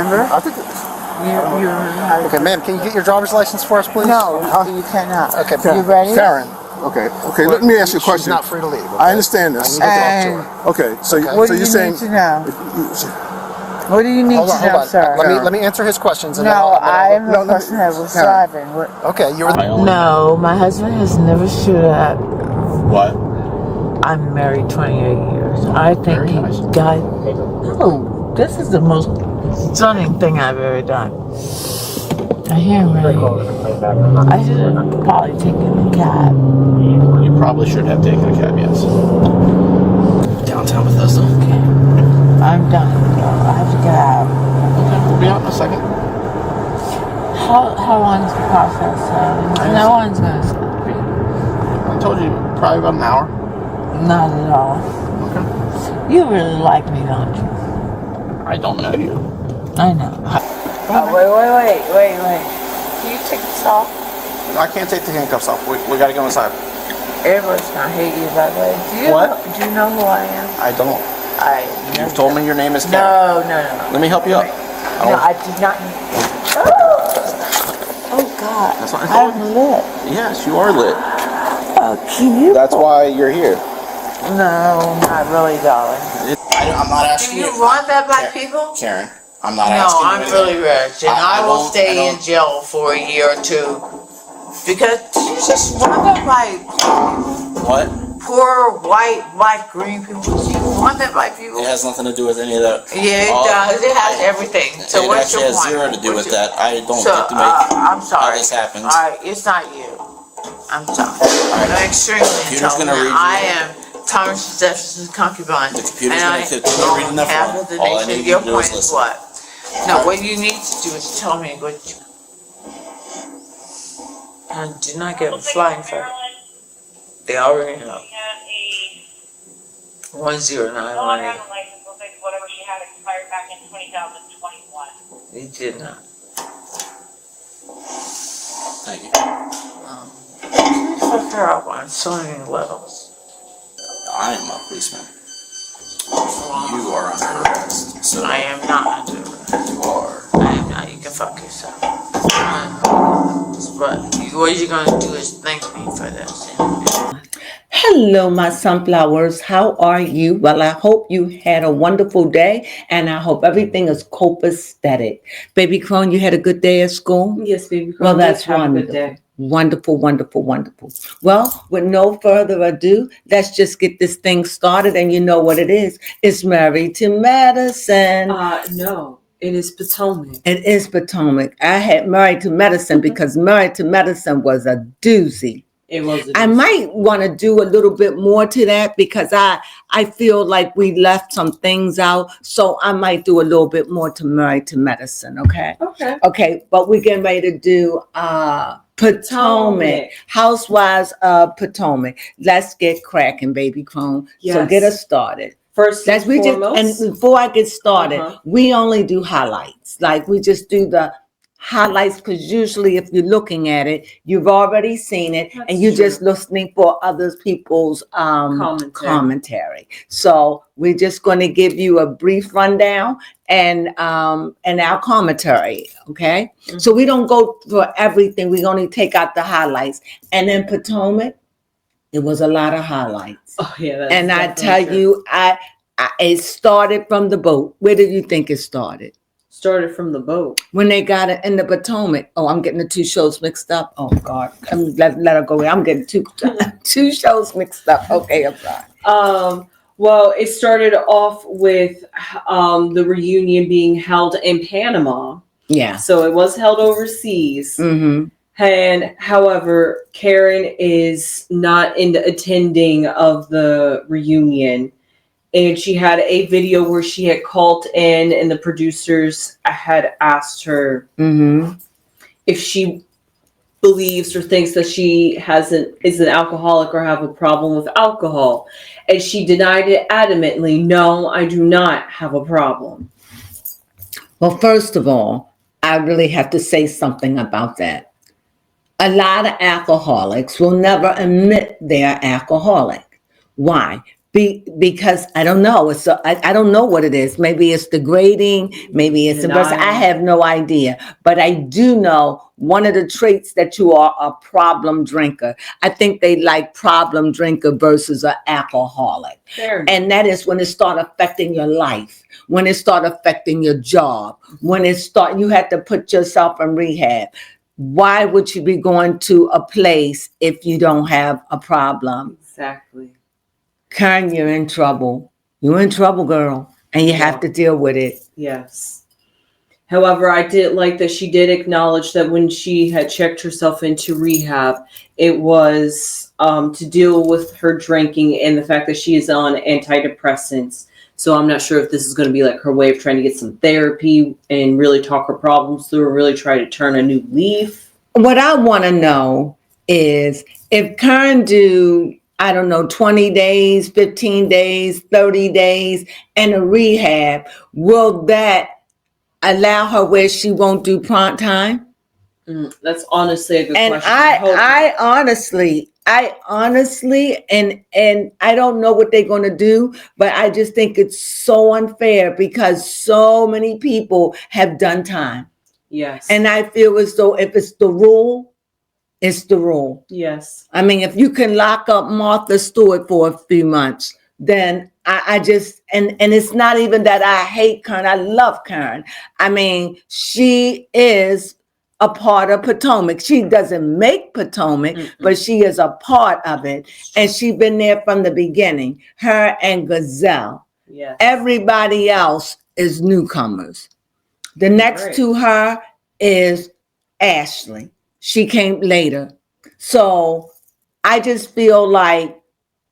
remember? I think. You remember how to... Okay, ma'am, can you get your driver's license for us, please? No, you cannot. Okay, You ready? Karen. Okay. Let me ask you a question. She's not free to leave. Okay? I understand this. Okay, so What so do you're you saying. need to know? What do you need Hold to know, on. sir? Let me answer his questions. And No, I am the no, person that was driving. Okay, you were. No, my husband has never stood up. What? I'm married 28 years. I think he got... Oh, this is the most stunning thing I've ever done. I hear him really... I should have probably taken a cab. You probably should have taken a cab, yes. Downtown Bethesda. Okay. I'm done. I have to get out. Okay, we'll be out in a second. How long is the process? No one's going to stop me. I told you, probably about an hour. Not at all. Okay. You really like me, don't you? I don't know you. I know. Wait. Can you take this off? I can't take the handcuffs off. We gotta go inside. Everybody's gonna hate you, by the way. Do you know who I am? I don't. You've told me your name is Karen. No. Let me help you up. No, I did not. Oh God. That's what I I'm told you. lit. Yes, you are lit. Can you? That's why you're here. No, not really, darling. I'm not asking Do you want that by people? Karen, I'm not No, asking you I'm anything. really rich, and I will don't- stay in jail for a year or two. Because you just want that by What? poor white, black, green people. You want that by people? It has nothing to do with any of that. Yeah, it does. It has everything. So it what's actually your has point? zero to do with that. I don't So, get to make I'm sorry. how this happens. Alright, it's not you. I'm sorry. I'm extremely computer's gonna intelligent. read you. I am Thomas Jefferson's concubine. The computer's and gonna I continue reading that half form. of the All I nation. need Your you to do is point is listen. what? No, what you need to do is tell me what you... I do not give a flying fuck. They already know. 10918. Whatever she had expired back in 2021. They did not. Thank you. You fucked her up on so many levels. I am a policeman. You are under arrest. So I am not under arrest. you are. I am not. You can fuck yourself. But what you're gonna do is thank me for this. Hello, my sunflowers. How are you? Well, I hope you had a wonderful day, and I hope everything is copacetic. Baby Crone, you had a good day at school? Yes, baby. Well, that's have wonderful. a good day. Wonderful. Well, with no further ado, let's just get this thing started, and you know what it is. It's Married to Medicine. No, it is Potomac. It is Potomac. I had Married to Medicine because Married to Medicine was a doozy. It was. I might want to do a little bit more to that because I feel like we left some things out. So I might do a little bit more to Married to Medicine, okay? Okay, but we're getting ready to do Potomac. Housewives of Potomac. Let's get cracking, baby Crone. Yes. So get us started. First and foremost. And before I get started, we only do highlights. Like we just do the highlights because usually if you're looking at it, you've already seen it. That's and you're true. just listening for other people's commentary. So we're just going to give you a brief rundown and our commentary. Okay. Mm-hmm. So we don't go for everything. We only take out the highlights. And then Potomac, it was a lot of highlights. Oh yeah. That's And I tell you, it started from the boat. Where did you think it started? Started from the boat. When they got it in the Potomac. Oh, I'm getting the two shows mixed up. Oh God, let her go. I'm getting two shows mixed up. Okay, I'm sorry. Well, it started off with the reunion being held in Panama. Yeah. So it was held overseas. Mm-hmm. And however, Karen is not in the attending of the reunion. And she had a video where she had called in and the producers had asked her if she believes or thinks that she is an alcoholic or have a problem with alcohol. And she denied it adamantly. No, I do not have a problem. Well, first of all, I really have to say something about that. A lot of alcoholics will never admit they're alcoholic. Why? Because I don't know. I don't know what it is. Maybe it's degrading. Maybe it's embarrassing. I have no idea. But I do know one of the traits that you are a problem drinker. I think they like problem drinker versus an alcoholic. And that is when it start affecting your life, when it start affecting your job, when you had to put yourself in rehab. Why would you be going to a place if you don't have a problem? Exactly. Karen, you're in trouble. You're in trouble, girl. And you have to deal with it. Yes. However, I did like that she did acknowledge that when she had checked herself into rehab, it was to deal with her drinking and the fact that she is on antidepressants. So I'm not sure if this is going to be like her way of trying to get some therapy and really talk her problems through and really try to turn a new leaf. What I want to know is if Karen do, I don't know, 20 days, 15 days, 30 days in a rehab, will that allow her where she won't do prompt time? That's honestly a good and question. I honestly, and I don't know what they're going to do, but I just think it's so unfair because so many people have done time. Yes. And I feel as though if it's the rule, it's the rule. Yes. I mean, if you can lock up Martha Stewart for a few months, then I just, and it's not even that I hate Karen. I love Karen. I mean, she is a part of Potomac. She doesn't make Potomac, but she is a part of it. And she's been there from the beginning, her and Gazelle. Yes. Everybody else is newcomers. The next to her is Ashley. She came later. So I just feel like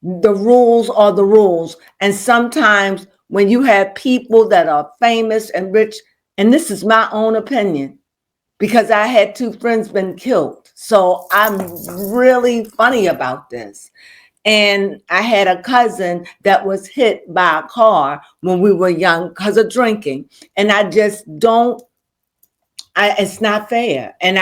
the rules are the rules. And sometimes when you have people that are famous and rich, and this is my own opinion, because I had 2 friends been killed. So I'm really funny about this. And I had a cousin that was hit by a car when we were young because of drinking. And I just don't, it's not fair. And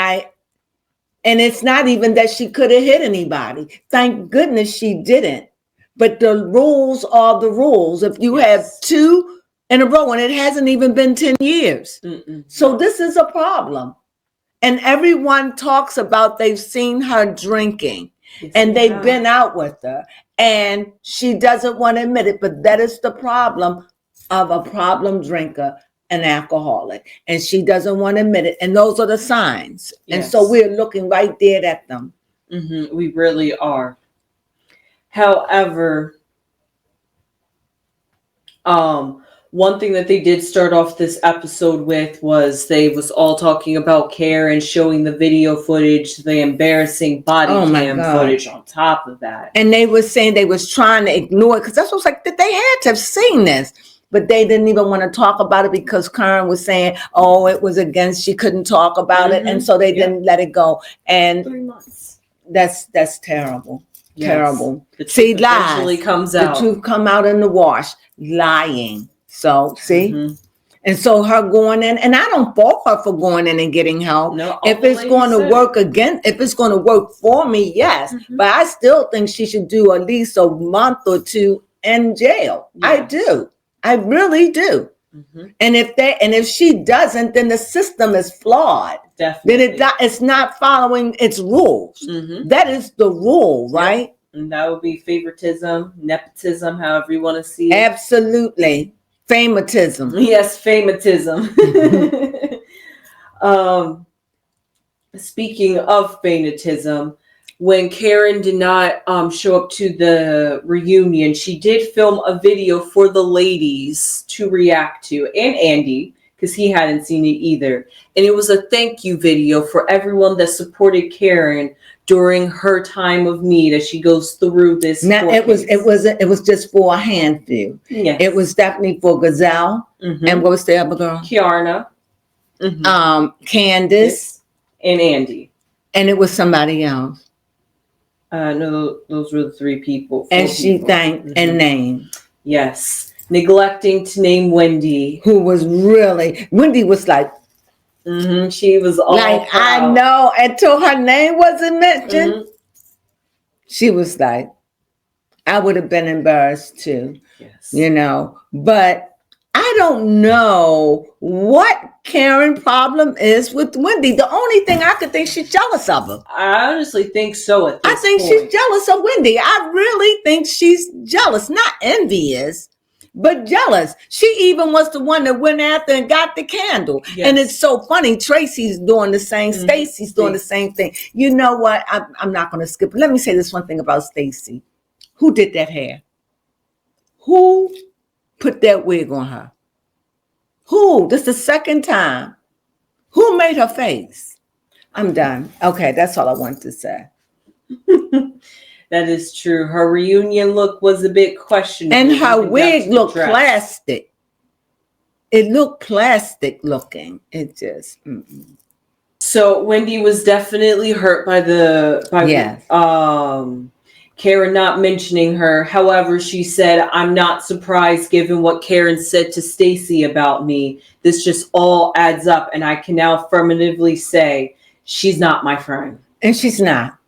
it's not even that she could have hit anybody. Thank goodness she didn't. But the rules are the rules. If you have 2 in a row, and it hasn't even been 10 years. So this is a problem. And everyone talks about they've seen her drinking and they've been out with her. And she doesn't want to admit it. But that is the problem of a problem drinker, an alcoholic. And she doesn't want to admit it. And those are the signs. And so we're looking right there at them. We really are. However, one thing that they did start off this episode with was they was all talking about Karen showing the video footage, the embarrassing body cam footage on top of that. And they were saying they was trying to ignore it because that's what was like, they had to have seen this. But they didn't even want to talk about it because Karen was saying, oh, it was against, she couldn't talk about it. And so they didn't let it go. And 3 months. That's terrible. Yes. Terrible. The truth See, lies. eventually comes out. The truth come out in the wash. Lying. So, see? And so her going in, and I don't fault her for going in and getting help. No, if it's going to work again, if it's going to work for me, yes. But I still think she should do at least a month or 2 in jail. Yes. I do. I really do. And if she doesn't, then the system is flawed. Definitely. Then it's not following its rules. That is the rule, right? Yep. And that would be favoritism, nepotism, however you want to see it. Absolutely. Famatism. Yes, famatism. Speaking of famatism, when Karen did not show up to the reunion, she did film a video for the ladies to react to, and Andy, because he hadn't seen it either. And it was a thank you video for everyone that supported Karen during her time of need as she goes through this. Now it was just for a handful. Yes. It was definitely for Gazelle. And what was the other girl? Kiarna. Candace. And Andy. And it was somebody else. No, those were the 3 people. And she thanked and named. Yes. Neglecting to name Wendy. Who was really, Wendy was like, she was all like, proud. I know, until her name wasn't mentioned. She was like, I would have been embarrassed too, Yes. you know. But I don't know what Karen problem is with Wendy. The only thing I could think, she's jealous of her. I honestly think so at this I think point. she's jealous of Wendy. I really think she's jealous, not envious, but jealous. She even was the one that went after and got the candle. Yes. And it's so funny. Tracy's doing the same. Mhm. Stacy's doing the same thing. You know what? I'm not going to skip. Let me say this one thing about Stacy. Who did that hair? Who put that wig on her? Who? This is the second time. Who made her face? I'm done. Okay, that's all I want to say. That is true. Her reunion look was a bit questionable. And her even down to wig the looked dress. plastic. It looked plastic looking. It just. So Wendy was definitely hurt by Yes. Karen not mentioning her. However, she said, "I'm not surprised given what Karen said to Stacy about me. This just all adds up, and I can now affirmatively say she's not my friend." And she's not.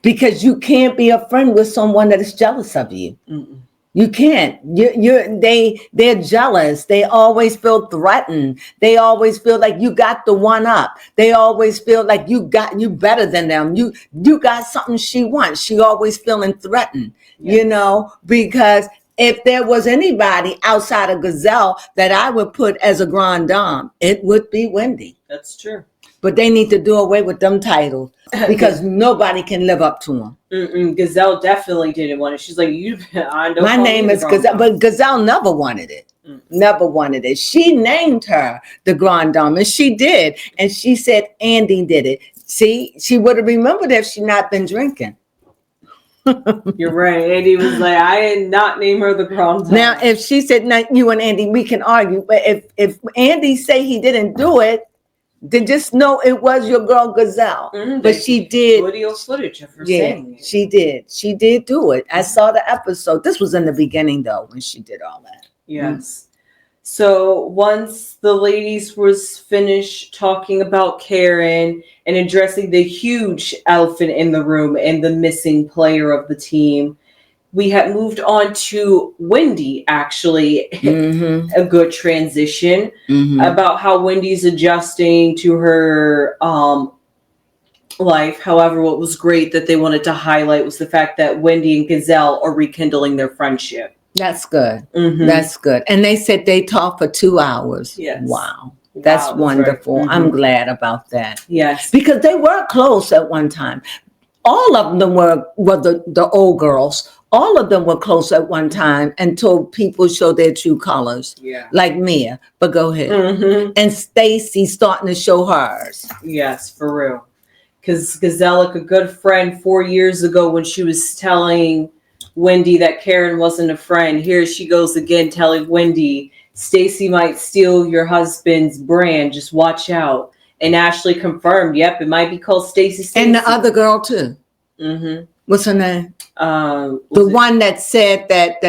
Because you can't be a friend with someone that is jealous of you. Mm-mm. You can't. They're jealous. They always feel threatened. They always feel like you got the one up. They always feel like you better than them. You got something she wants. She always feeling threatened. Yes. You know, because if there was anybody outside of Gazelle that I would put as a grande dame, it would be Wendy. That's true. But they need to do away with them titles because nobody can live up to them. Gazelle definitely didn't want it. She's like, My name is Gazelle, but Gazelle never wanted it. Never wanted it. She named her the Grande Dame, and she did. And she said Andy did it. See, she would have remembered if she not been drinking. You're right. Andy was like, I did not name her the Crones. Now, if she said, "No, you and Andy, we can argue." But if Andy say he didn't do it, then just know it was your girl Gazelle. But she did. Video footage of her saying it. She did. She did do it. I saw the episode. This was in the beginning, though, when she did all that. Yes. So once the ladies was finished talking about Karen and addressing the huge elephant in the room and the missing player of the team, we had moved on to Wendy, actually. A good transition about how Wendy's adjusting to her life. However, what was great that they wanted to highlight was the fact that Wendy and Gazelle are rekindling their friendship. That's good. That's good. And they said they talked for 2 hours. Yes. Wow. That's Wow, wonderful. right. I'm glad about that. Yes. Because they were close at one time. All of them were the old girls. All of them were close at one time until people show their true colors. Yeah. Like Mia. But go ahead. And Stacy starting to show hers. Yes, for real. Because Gazelle, like a good friend 4 years ago when she was telling Wendy that Karen wasn't a friend, here she goes again telling Wendy, Stacy might steal your husband's brand. Just watch out. And Ashley confirmed, yep, it might be called Stacy. And the other girl too. What's her name? The one that said that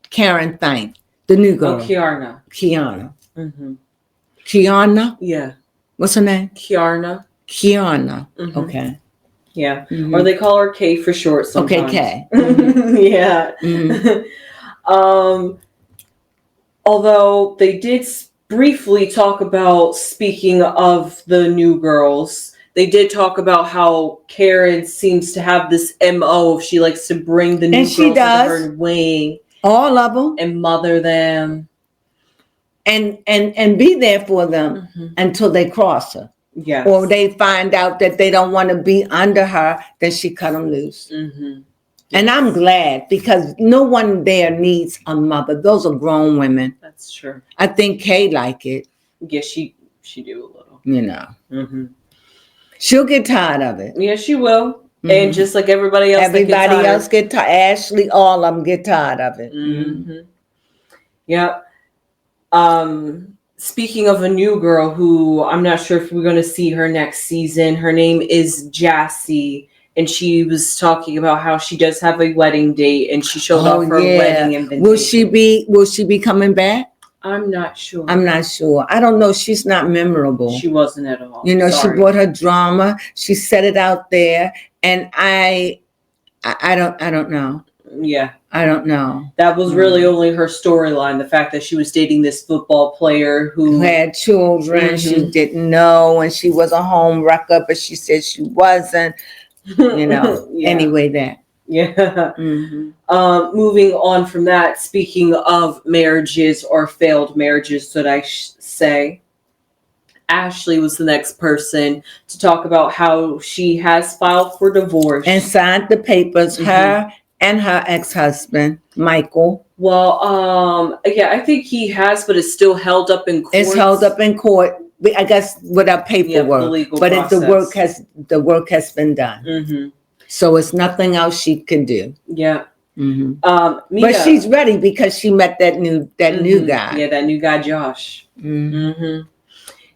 Karen thing. The new girl. Oh, Kiarna. Kiarna? Yeah. What's her name? Kiarna. Okay. Yeah. Or they call her K for short sometimes. Okay, K. Yeah. Although they did briefly talk about, speaking of the new girls, they did talk about how Karen seems to have this MO. She likes to bring the new girls into her wing. All of them. And mother them. And be there for them until they cross her. Yes. Or they find out that they don't want to be under her, then she cut them loose. And I'm glad because no one there needs a mother. Those are grown women. That's true. I think Kay like it. Yeah, she do a little. You know. She'll get tired of it. Yeah, she will. And just like everybody else, get tired. Ashley, all of them get tired of it. Yeah. Speaking of a new girl who I'm not sure if we're going to see her next season, her name is Jassy. And she was talking about how she does have a wedding date and she showed off her wedding invitation. Will she be coming back? I'm not sure. I don't know. She's not memorable. She wasn't at all. You know, she brought her drama. She set it out there. And I I don't know. Yeah. I don't know. That was really only her storyline. The fact that she was dating this football player who had children. She didn't know, and she was a home wrecker, but she said she wasn't. You know. Anyway, that. Yeah. Moving on from that, speaking of marriages or failed marriages, should I say, Ashley was the next person to talk about how she has filed for divorce and signed the papers. Her and her ex-husband, Michael. Well, yeah, I think he has, but it's still held up in court. It's held up in court, I guess, without paperwork. The legal but process. The work has been done. So it's nothing else she can do. Yeah. Mia, but she's ready because she met that new guy. Yeah, that new guy, Josh.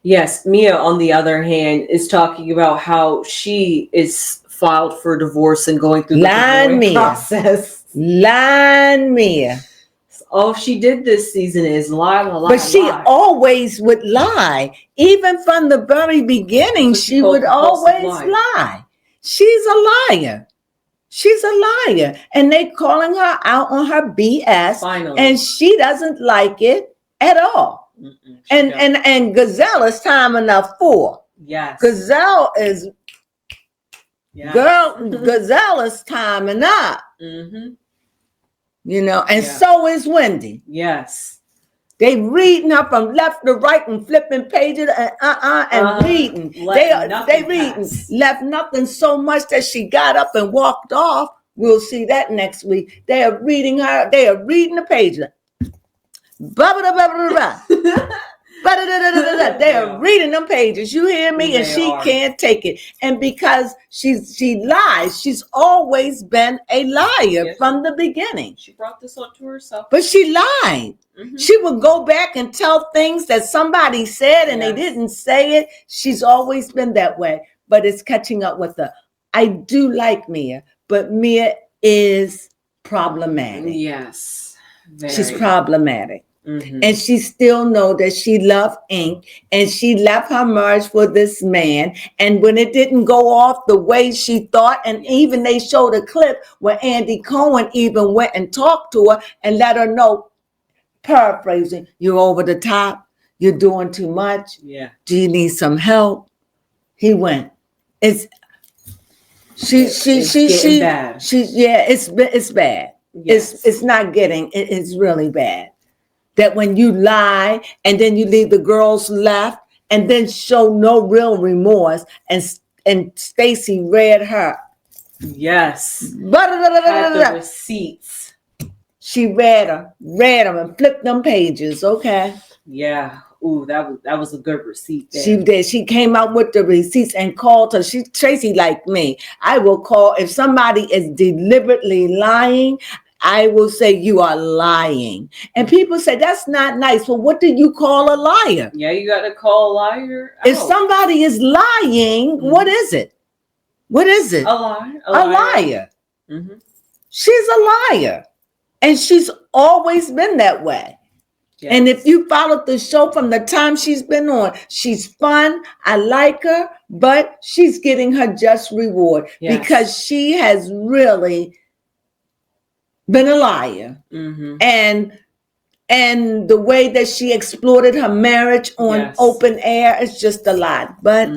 Yes, Mia, on the other hand, is talking about how she is filed for divorce and going through the divorce process. Lying Mia. All she did this season is lie. But she always would lie. Even from the very beginning, she would always lie. She's a liar. She's a liar. And they calling her out on her BS. Finally. And she doesn't like it at all. And Gazelle is time enough for. Yes. Gazelle is Gazelle is timing up. You know, and so is Wendy. Yes. They reading her from left to right and flipping pages and reading. They reading. Left nothing so much that she got up and walked off. We'll see that next week. They are reading her. They are reading the pages. They are reading them pages. You hear me? And she can't take it. And because she lies, she's always been a liar from the beginning. She brought this on to herself. But she lied. She would go back and tell things that somebody said and they didn't say it. She's always been that way. But it's catching up with her. I do like Mia, but Mia is problematic. Yes. She's problematic. And she still know that she loved Ink and she left her marriage for this man. And when it didn't go off the way she thought, and even they showed a clip where Andy Cohen even went and talked to her and let her know, paraphrasing, you're over the top, you're doing too much. Yeah. Do you need some help? He went. It's bad. It's bad. Yes. It's not getting, it's really bad. That when you lie and then you leave the girls left and then show no real remorse and Stacy read her. Yes. Had the receipts. She read them and flipped them pages. Okay. Yeah. Ooh, that was a good receipt there. She did. She came out with the receipts and called her. Tracy like me. I will call if somebody is deliberately lying. I will say you are lying. And people say that's not nice. Well, what do you call a liar? Yeah, you got to call a liar out. If somebody is lying, what is it? What is it? A lie. A liar. She's a liar. And she's always been that way. Yes. And if you followed the show from the time she's been on, she's fun. I like her, but she's getting her just reward because she has really been a liar. And the way that she exploited her marriage on open air is just a lot. But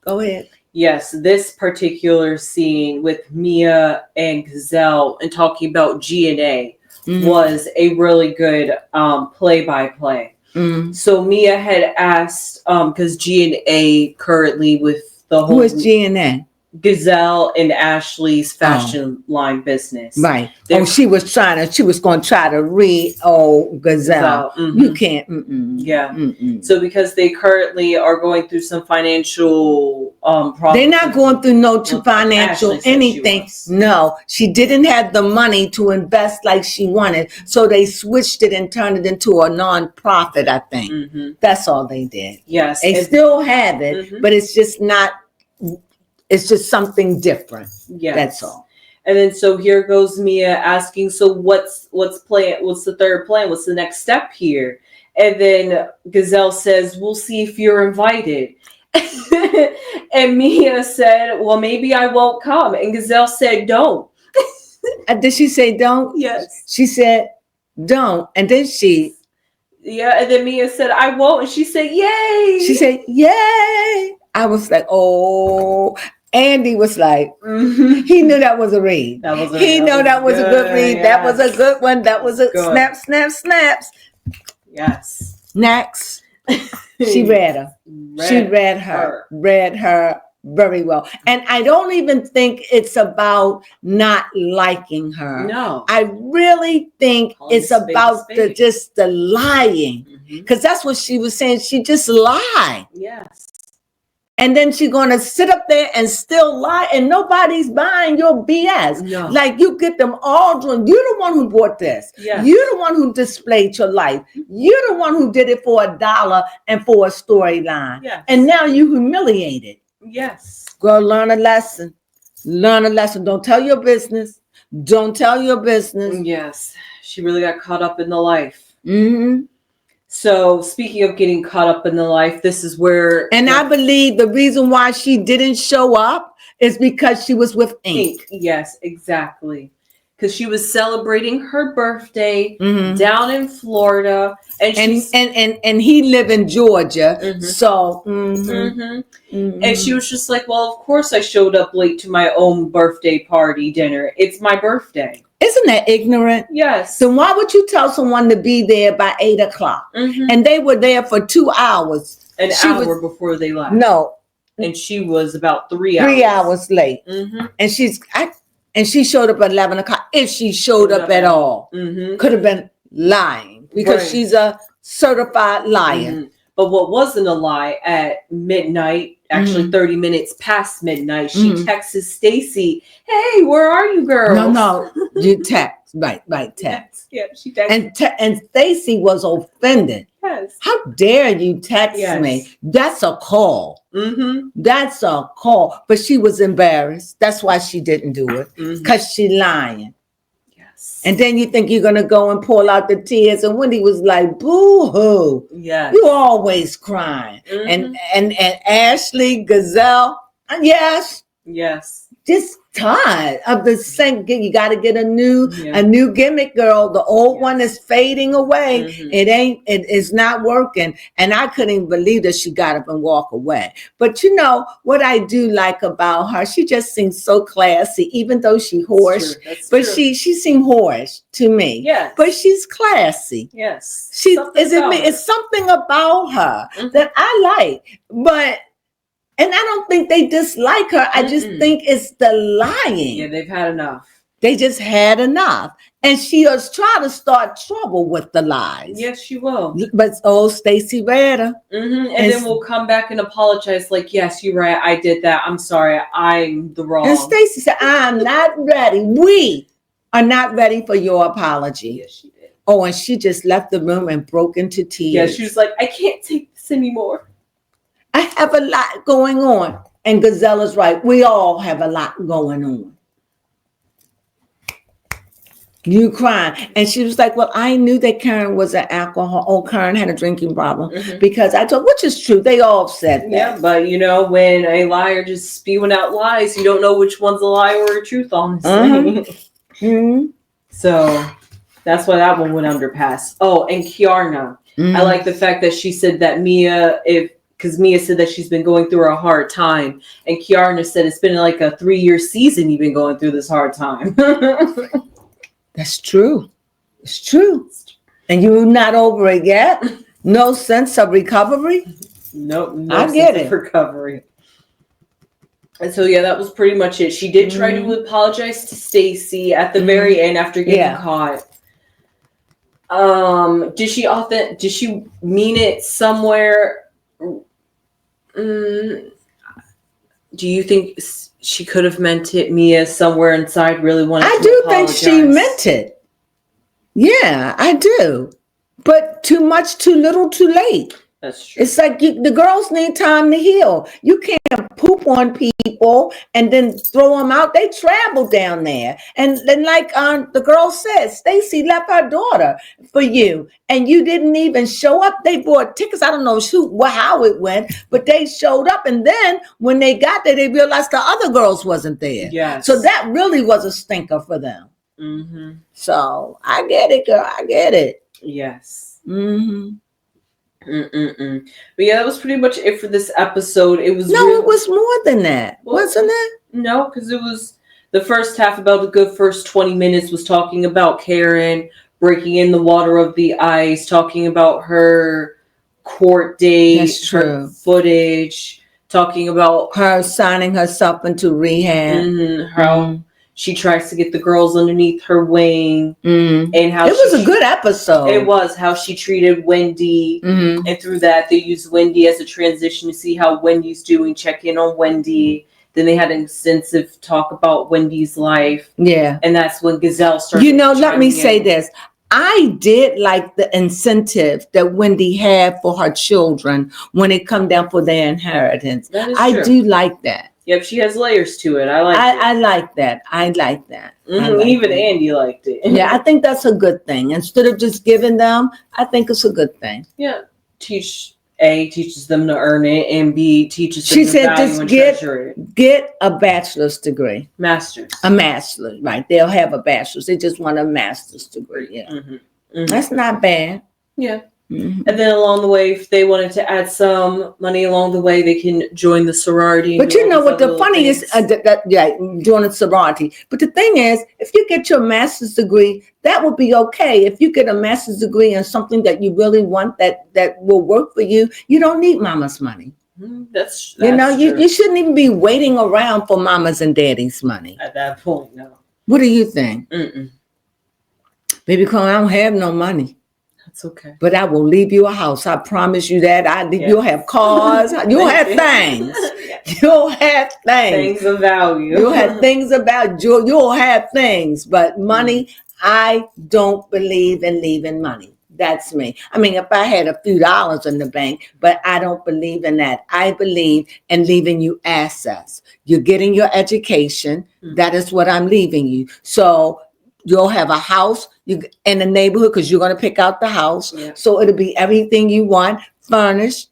go ahead. Yes, this particular scene with Mia and Gazelle and talking about G&A was a really good play-by-play. So Mia had asked, because G&A currently with the whole... Who is G&A? Gazelle and Ashley's fashion line business. Right. She was going to try to read Gazelle. You can't. Yeah. So because they currently are going through some financial problems. They're not going through no financial anything. No, she didn't have the money to invest like she wanted. So they switched it and turned it into a non-profit, I think. That's all they did. Yes. They still have it, but it's just not. It's just something different. Yes. That's all. And then so here goes Mia asking, so what's plan? What's the third plan? What's the next step here? And then Gazelle says, we'll see if you're invited. And Mia said, well, maybe I won't come. And Gazelle said, don't. did she say don't? Yes. She said don't. And then Yeah, and then Mia said, I won't. And she said, yay. she said, yay. I was like, oh. Andy was like, he knew that was a read. That was a good read. Yes. That was a good one. That was a Good. snaps. Yes. Next. She read her. She read her very well. And I don't even think it's about not liking her. No. I really think it's about the lying. Because that's what she was saying. She just lied. Yes. And then she's going to sit up there and still lie, and nobody's buying your BS. No. Like, you get them all doing. You're the one who bought this. Yes. You're the one who displayed your life. You're the one who did it for $1 and for a storyline. Yes. And now you humiliated. Yes. Girl, learn a lesson. Learn a lesson. Don't tell your business. Don't tell your business. Yes. She really got caught up in the life. Mm-hmm. So speaking of getting caught up in the life, this is where... And I believe the reason why she didn't show up is because she was with Ink. Yes, exactly. Because she was celebrating her birthday down in Florida. And he live in Georgia. So... And she was just like, well, of course I showed up late to my own birthday party dinner. It's my birthday. Isn't that ignorant? Yes. So why would you tell someone to be there by 8 o'clock? And they were there for 2 hours. An hour before they left. No. And she was about 3 hours. 3 hours late. And she showed up at 11 o'clock. If she showed up at all. Could have been lying. Because she's a certified liar. But what wasn't a lie, at midnight, actually 30 minutes past midnight, she texts Stacy, hey, where are you girls? No, you text. Right, text. Yeah, she texted. And Stacy was offended. Yes. How dare you text me? That's a call. That's a call. But she was embarrassed. That's why she didn't do it. Because she lying. And then you think you're going to go and pull out the tears. And Wendy was like, boo-hoo. Yeah. You always crying. And Ashley Gazelle, yes. Just tired of the same. You got to get a new gimmick, girl. The old one is fading away. It's not working. And I couldn't even believe that she got up and walked away. But you know what I do like about her? She just seems so classy, even though she hoarse. But she seemed hoarse to me. Yes. But she's classy. Yes. It's something about her that I like. And I don't think they dislike her. I just think it's the lying. Yeah, they've had enough. They just had enough. And she was trying to start trouble with the lies. Yes, she will. But Stacy read her. And then we'll come back and apologize like, yes, you're right. I did that. I'm sorry. I'm the wrong. And Stacy said, I'm not ready. We are not ready for your apology. Yes, she did. Oh, and she just left the room and broke into tears. Yeah, she was like, I can't take this anymore. I have a lot going on. And Gazella's right. We all have a lot going on. You crying. And she was like, well, I knew that Karen was an alcohol. Oh, Karen had a drinking problem. Because I told, which is true. They all said that. Yeah, but you know, when a liar just spewing out lies, you don't know which one's a lie or a truth, honestly. So that's why that one went under pass. Oh, and Kiarna. I like the fact that she said that because Mia said that she's been going through a hard time. And Kiarna said it's been like a 3-year season you've been going through this hard time. That's true. It's true. And you're not over it yet? No sense of recovery? Nope. No I get it. Recovery. And so, yeah, that was pretty much it. She did try to apologize to Stacy at the very end after getting caught. Did she mean it somewhere? Do you think she could have meant it? Mia somewhere inside really wanted to apologize? Think she meant it. Yeah, I do. But too much, too little, too late. That's true. It's like the girls need time to heal. You can't poop on people and then throw them out. They travel down there. And then like the girl said, Stacy left her daughter for you. And you didn't even show up. They bought tickets. I don't know how it went, but they showed up. And then when they got there, they realized the other girls wasn't there. Yes. So that really was a stinker for them. Mm-hmm. So I get it, girl. I get it. Yes. Mm-hmm. Mm-mm-mm. But yeah, that was pretty much it for this episode. It was No, it was more than that, Well, wasn't it? No, because it was the first half, about a good first 20 minutes was talking about Karen breaking in the water of the ice, talking about her court date, That's her true. footage, talking about Her signing herself into rehab. how she tries to get the girls underneath her wing, and how it was a good episode. It was how she treated Wendy, and through that they used Wendy as a transition to see how Wendy's doing, check in on Wendy. Then they had an extensive talk about Wendy's life. Yeah. And that's when Gazelle started. Let me say this. I did like the incentive that Wendy had for her children when it come down for their inheritance. That is I true. do like that. Yep, she has layers to it. I like that. I like that. Even Andy liked it. Yeah, I think that's a good thing. Instead of just giving them, I think it's a good thing. Yeah. Teaches them to earn it, and B, teaches them She to said value just and treasure it. get a bachelor's degree. Master's. A master's, right. They'll have a bachelor's. They just want a master's degree. Yeah. That's not bad. Yeah. And then along the way, if they wanted to add some money along the way, they can join the sorority. But you know what the funniest, join a sorority. But the thing is, if you get your master's degree, that would be okay. If you get a master's degree in something that you really want, that will work for you, you don't need mama's money. That's you shouldn't even be waiting around for mama's and daddy's money. At that point, no. What do you think? Baby Crone, I don't have no money. That's okay. But I will leave you a house. I promise you that. You'll have cars. You'll have things. You'll have things. Things of value. You'll have things about you. You'll have things. But money, I don't believe in leaving money. That's me. I mean, if I had a few dollars in the bank, but I don't believe in that. I believe in leaving you assets. You're getting your education. That is what I'm leaving you. So you'll have a house in the neighborhood because you're going to pick out the house. Yeah. So it'll be everything you want, furnished.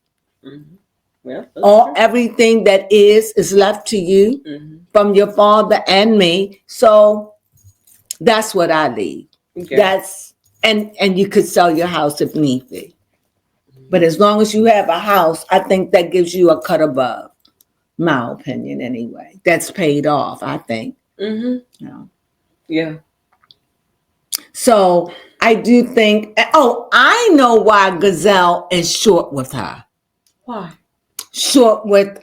Yeah, everything that is left to you from your father and me. So that's what I leave. Okay. And you could sell your house if need be. But as long as you have a house, I think that gives you a cut above. My opinion, anyway. That's paid off, I think. Yeah. So I do think, I know why Gazelle is short with her. Why? Short with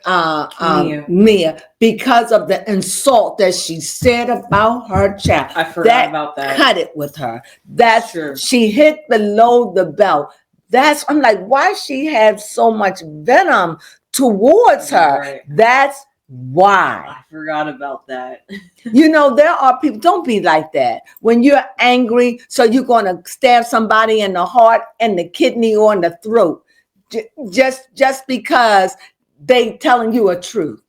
Mia because of the insult that she said about her child. I forgot about that. Cut it with her. That's true. She hit below the belt. I'm like, why she have so much venom towards her? Right. That's why. I forgot about that. There are people, don't be like that. When you're angry, so you're going to stab somebody in the heart and the kidney or in the throat. Just because they telling you a truth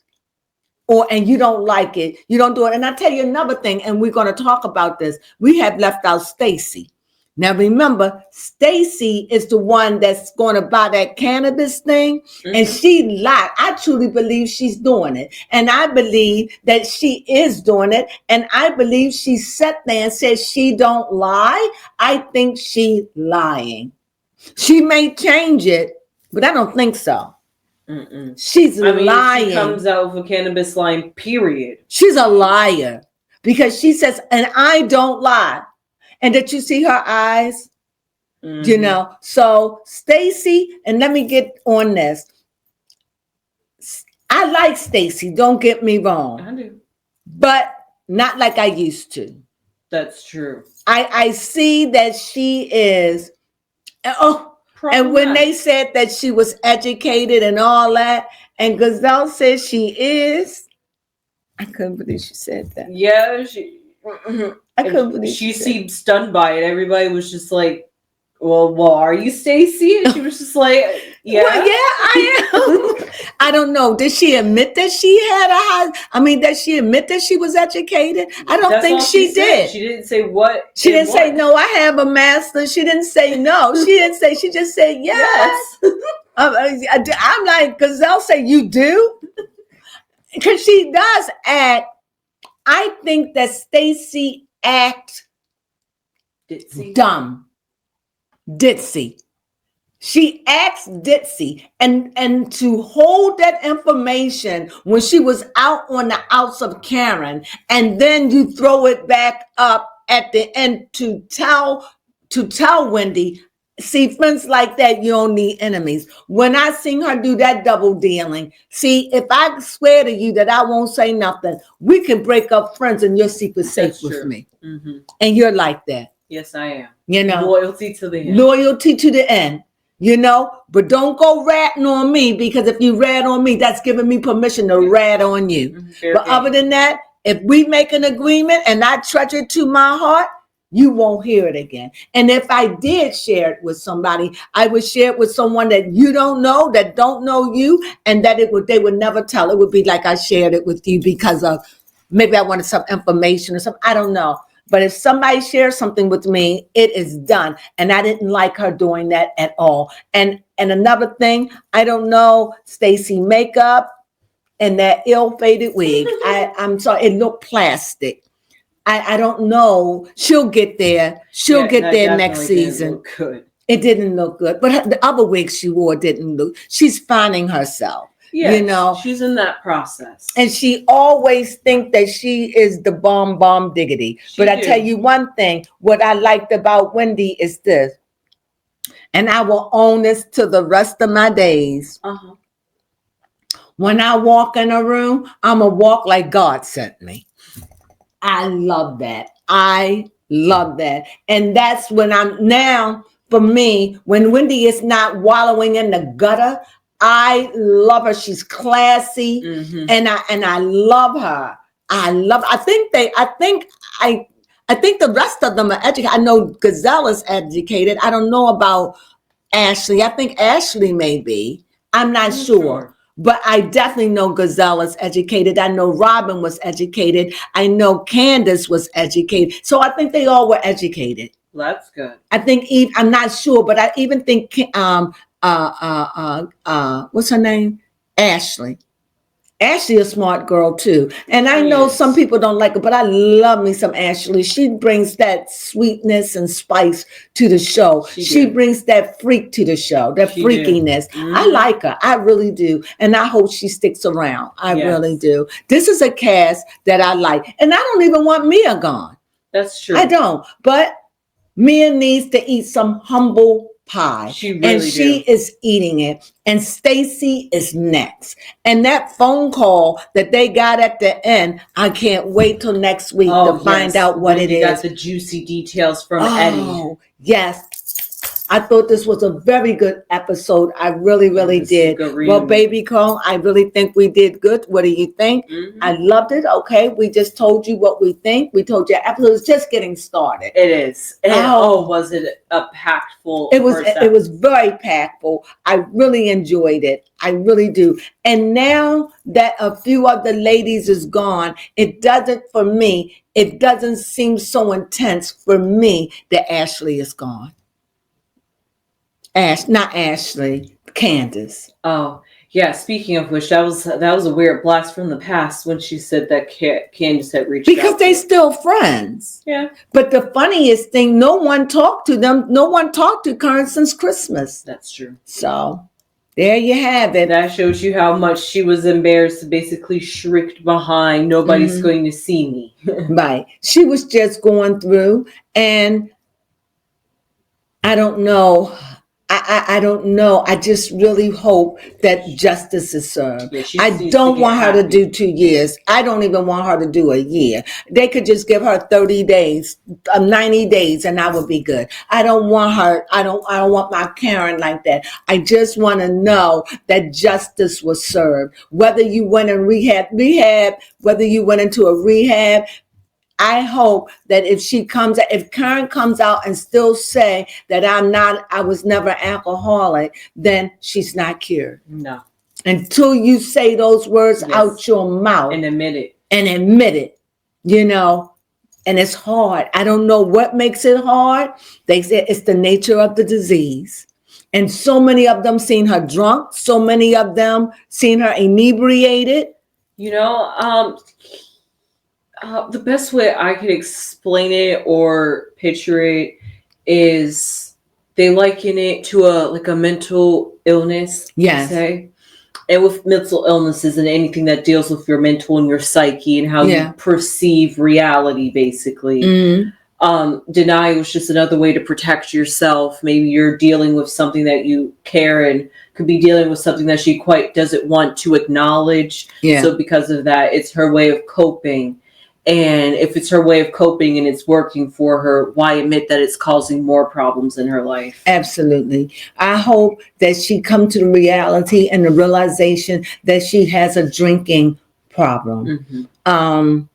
and you don't like it, you don't do it. And I tell you another thing, and we're going to talk about this. We have left out Stacy. Now remember, Stacy is the one that's going to buy that cannabis thing, and she lied. I truly believe she's doing it, and I believe that she is doing it, and I believe she sat there and said she don't lie. I think she lying. She may change it, but I don't think so. She's lying. She comes out with a cannabis line, period. She's a liar because she says, and I don't lie. And did you see her eyes? So Stacy, and let me get on this. I like Stacy, don't get me wrong. I do. But not like I used to. That's true. I see that she is, and when they said that she was educated and all that, and Gazelle said she is, I couldn't believe she said that. Yeah, I couldn't believe she seemed stunned by it. Everybody was just like, well, are you Stacy? And she was just like, yeah. Well, yeah, I am. I don't know. Did she admit that she had did she admit that she was educated? I don't think she did. She didn't say what. She didn't say, no, I have a master. She didn't say no. She didn't say, she just said yes. I'm like, Gazelle say, you do? Because she does act. I think that Stacy act Ditzy. dumb, ditzy. She asked ditzy, and to hold that information when she was out on the outs of Karen, and then you throw it back up at the end to tell Wendy. See, friends like that, you don't need enemies. When I seen her do that double dealing, see, if I swear to you that I won't say nothing, we can break up friends and your secret's safe That's with true. me. Mm-hmm. And you're like that. Yes, I am. You know, Loyalty to the end. loyalty to the end. You know, but don't go ratting on me, because if you rat on me, that's giving me permission to rat on you. Fair But game. other than that, if we make an agreement and I treasure it to my heart, you won't hear it again. And if I did share it with somebody, I would share it with someone that you don't know, that don't know you, and that they would never tell. It would be like I shared it with you because of maybe I wanted some information or something. I don't know. But if somebody shares something with me, it is done. And I didn't like her doing that at all. And another thing, I don't know, Stacy makeup and that ill-fated wig. I'm sorry, it looked plastic. I don't know. She'll get there. She'll get there next season. Good. It didn't look good. But the other wigs she wore didn't look. She's finding herself. Yes, you know, she's in that process. And she always think that she is the bomb diggity. But I tell you one thing, what I liked about Wendy is this, and I will own this to the rest of my days. Uh-huh. When I walk in a room, I'm going to walk like God sent me. I love that. I love that. And that's when I'm now, for me, when Wendy is not wallowing in the gutter, I love her. She's classy, and I love her. I think the rest of them are educated. I know Gazelle is educated. I don't know about Ashley. I think Ashley may be. I'm not sure. But I definitely know Gazelle is educated. I know Robin was educated. I know Candace was educated. So I think they all were educated. Well, that's good. I think I'm not sure, but I even think what's her name? Ashley. Ashley a smart girl too. And I know some people don't like her, but I love me some Ashley. She brings that sweetness and spice to the show. She brings that freak to the show, that freakiness. I like her. I really do. And I hope she sticks around. I really do. This is a cast that I like. And I don't even want Mia gone. That's true. I don't. But Mia needs to eat some humble pie. She is eating it. And Stacy is next. And that phone call that they got at the end, I can't wait till next week to find out what it is. You got the juicy details from Eddie. Oh, yes. I thought this was a very good episode. I really, really did. Well, baby Crone, I really think we did good. What do you think? I loved it. Okay, we just told you what we think. We told you episode is just getting started. It is. And was it a packful? It was very packful. I really enjoyed it. I really do. And now that a few of the ladies is gone, it doesn't seem so intense for me that Ashley is gone. Not Ashley, Candace. Oh, yeah. Speaking of which, that was a weird blast from the past when she said that Candace had reached out. Because they still friends. Yeah. But the funniest thing, no one talked to them. No one talked to Karen since Christmas. That's true. So there you have it. That shows you how much she was embarrassed to basically shrieked behind, nobody's going to see me. Right. She was just going through, and I don't know. I don't know. I just really hope that justice is served. Yeah, I don't want her to do 2 years. I don't even want her to do a year. They could just give her 30 days, 90 days, and I would be good. I don't want her. I don't want my Karen like that. I just want to know that justice was served. Whether you went in rehab, whether you went into a rehab, I hope that if Karen comes out and still say that I was never alcoholic, then she's not cured. No. Until you say those words out your mouth. And admit it, you know, and it's hard. I don't know what makes it hard. They say it's the nature of the disease. And so many of them seen her drunk. So many of them seen her inebriated. You know, The best way I could explain it or picture it is they liken it to a mental illness. Yes. Say. And with mental illnesses and anything that deals with your mental and your psyche and how you perceive reality, basically. Denial is just another way to protect yourself. Maybe you're dealing with something that you care and could be dealing with something that she quite doesn't want to acknowledge. Yeah. So because of that, it's her way of coping. And if it's her way of coping and it's working for her, why admit that it's causing more problems in her life? Absolutely. I hope that she come to the reality and the realization that she has a drinking problem. And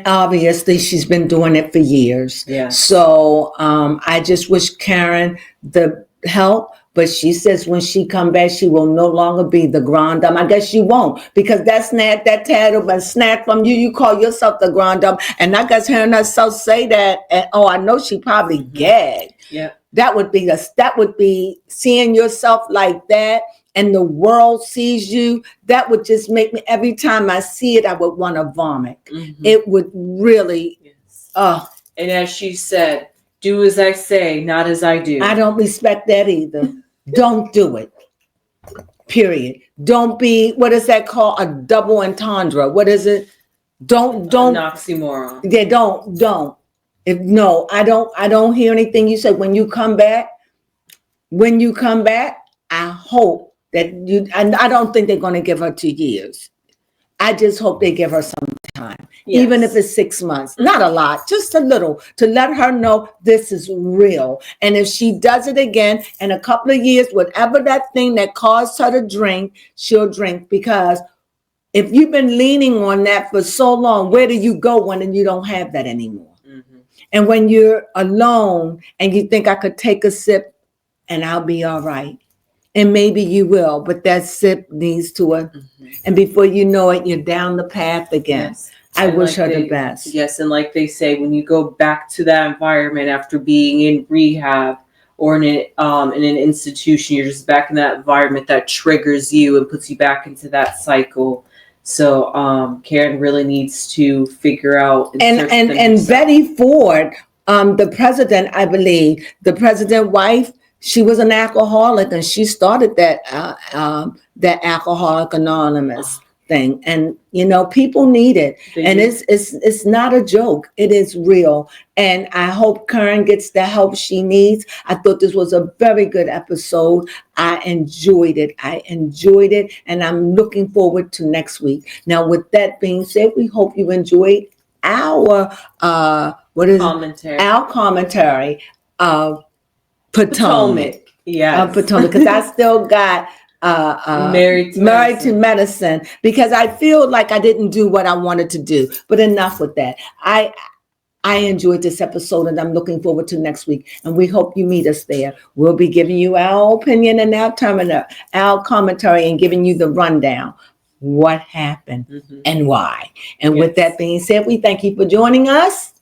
obviously she's been doing it for years. Yeah. So I just wish Karen the help. But she says when she come back, she will no longer be the grand dame. I guess she won't, because that title been snatched from you. You call yourself the grand dame. And I guess hearing herself say that, and I know she probably gagged. Yeah. That would be seeing yourself like that and the world sees you. That would just make me, every time I see it, I would want to vomit. It would really, and as she said, do as I say, not as I do. I don't respect that either. Don't do it. Period. Don't be, what is that called? A double entendre. What is it? Don't. An oxymoron. Yeah, don't. I don't hear anything you say. When you come back, I hope that I don't think they're going to give her 2 years. I just hope they give her some time, even if it's 6 months, not a lot, just a little, to let her know this is real. And if she does it again in a couple of years, whatever that thing that caused her to drink, she'll drink. Because if you've been leaning on that for so long, where do you go when you don't have that anymore? And when you're alone and you think I could take a sip and I'll be all right. And maybe you will, but that sip needs to, and before you know it, you're down the path again. Yes. I wish her the best. Yes, and like they say, when you go back to that environment after being in rehab or in an institution, you're just back in that environment that triggers you and puts you back into that cycle. So Karen really needs to figure out. And Betty Ford, the president, I believe, the president wife, she was an alcoholic, and she started that Alcoholic Anonymous thing. And people need it, it's not a joke. It is real, and I hope Karen gets the help she needs. I thought this was a very good episode. I enjoyed it, and I'm looking forward to next week. Now, with that being said, we hope you enjoyed our commentary. Potomac. Yes. Potomac, because I still got married to medicine, because I feel like I didn't do what I wanted to do. But enough with that. I enjoyed this episode, and I'm looking forward to next week. And we hope you meet us there. We'll be giving you our opinion and our commentary, and giving you the rundown. What happened and why. And with that being said, we thank you for joining us.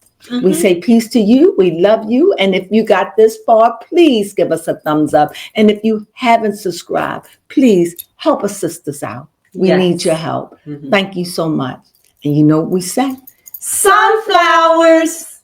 We say peace to you. We love you. And if you got this far, please give us a thumbs up. And if you haven't subscribed, please help us sisters out. We need your help. Thank you so much. And you know what we say? Sunflowers.